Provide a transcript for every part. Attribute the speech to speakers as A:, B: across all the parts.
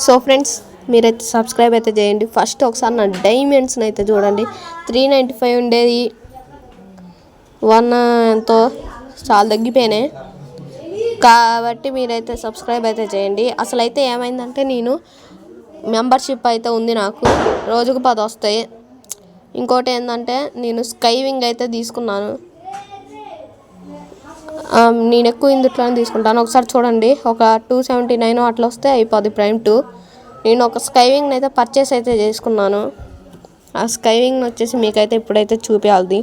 A: So friends, మీరైతే subscribe అయితే చేయండి. ఫస్ట్ ఒకసారి నా డైమండ్స్ని అయితే చూడండి. 395 ఉండేది 1 ఎంతో చాలా తగ్గిపోయినాయి. కాబట్టి మీరైతే సబ్స్క్రైబ్ అయితే చేయండి. అసలు అయితే ఏమైందంటే, నేను మెంబర్షిప్ అయితే ఉంది నాకు, రోజుకు 10 వస్తాయి. ఇంకోటి ఏంటంటే, నేను స్కైవింగ్ అయితే తీసుకున్నాను. నేను ఎక్కువ ఇందుట్లోనే తీసుకుంటాను. ఒకసారి చూడండి, ఒక 279 అట్లా వస్తే అయిపోద్ది ప్రైమ్ 2. నేను ఒక స్కైవింగ్ని అయితే పర్చేస్ అయితే చేసుకున్నాను. ఆ స్కైవింగ్ వచ్చేసి మీకైతే ఇప్పుడైతే చూపించాలి.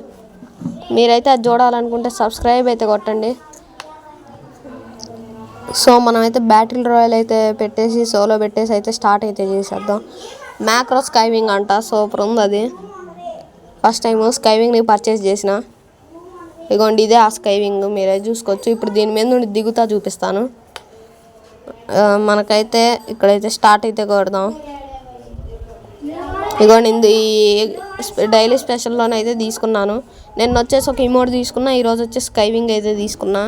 A: మీరైతే అది చూడాలనుకుంటే సబ్స్క్రైబ్ అయితే కొట్టండి. సో మనమైతే బ్యాటిల్ రాయల్ అయితే పెట్టేసి సోలో పెట్టేసి అయితే స్టార్ట్ అయితే చేసేద్దాం. మ్యాక్రో స్కైవింగ్ అంట, సూపర్ ఉంది అది. ఫస్ట్ టైం స్కైవింగ్ని పర్చేస్ చేసిన. ఇగోండి, ఇదే ఆ స్కైవింగ్, మీరే చూసుకోవచ్చు. ఇప్పుడు దీని మీద నుండి దిగుతా చూపిస్తాను. మనకైతే ఇక్కడైతే స్టార్ట్ అయితే కొడదాం. ఇగోండి, ఈ డైలీ స్పెషల్లోనే అయితే తీసుకున్నాను. నేను వచ్చేసి ఒక ఇమోట్ తీసుకున్నా, ఈరోజు వచ్చేసి స్కైవింగ్ అయితే తీసుకున్నా.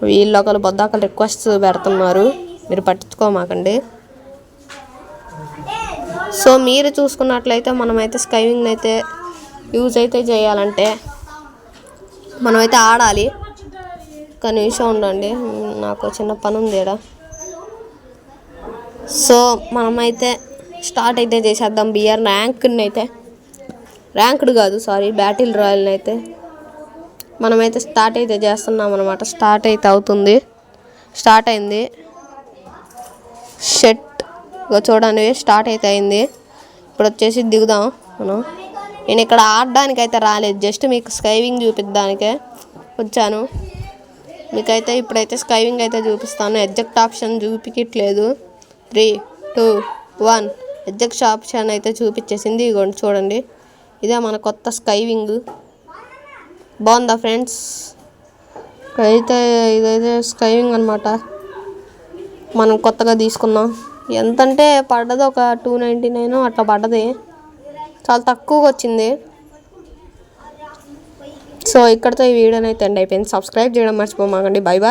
A: వీళ్ళు ఒకరు బొద్దాకలు రిక్వెస్ట్ పెడుతున్నారు, మీరు పట్టించుకోమాకండి. సో మీరు చూసుకున్నట్లయితే మనమైతే స్కైవింగ్ అయితే యూజ్ అయితే చేయాలంటే మనమైతే ఆడాలి. ఒక నిమిషం ఉండండి, నాకు చిన్న పని ఉంది ఇక్కడ. సో మనమైతే స్టార్ట్ అయితే చేసేద్దాం. బిఆర్ ర్యాంక్డ్ కాదు, బ్యాటిల్ రాయల్ని అయితే మనమైతే స్టార్ట్ అయితే చేస్తున్నాం అనమాట. స్టార్ట్ అయితే అవుతుంది, స్టార్ట్ అయింది. షెట్ చూడండి, స్టార్ట్ అయితే అయింది. ఇప్పుడు వచ్చేసి దిగుదాం మనం. నేను ఇక్కడ ఆడడానికి అయితే రాలేదు, జస్ట్ మీకు స్కైవింగ్ చూపిద్దానికే వచ్చాను. మీకైతే ఇప్పుడైతే స్కైవింగ్ అయితే చూపిస్తాను. ఎగ్జెక్ట్ ఆప్షన్ చూపించట్లేదు. 3, 2, 1 ఎగ్జెక్ట్ ఆప్షన్ అయితే చూపించేసింది. ఇగోండి చూడండి, ఇదే మన కొత్త స్కైవింగ్. బాగుందా ఫ్రెండ్స్? అయితే ఇదైతే స్కైవింగ్ అనమాట, మనం కొత్తగా తీసుకున్నాం. ఎంతంటే పడ్డది ఒక 299 అట్లా పడ్డది, చాలా తక్కువగా వచ్చింది. సో ఇక్కడితో ఈ వీడియోని అయితే ఎండ్ అయిపోయింది. సబ్స్క్రైబ్ చేయడం మర్చిపోమాకండి. Bye bye.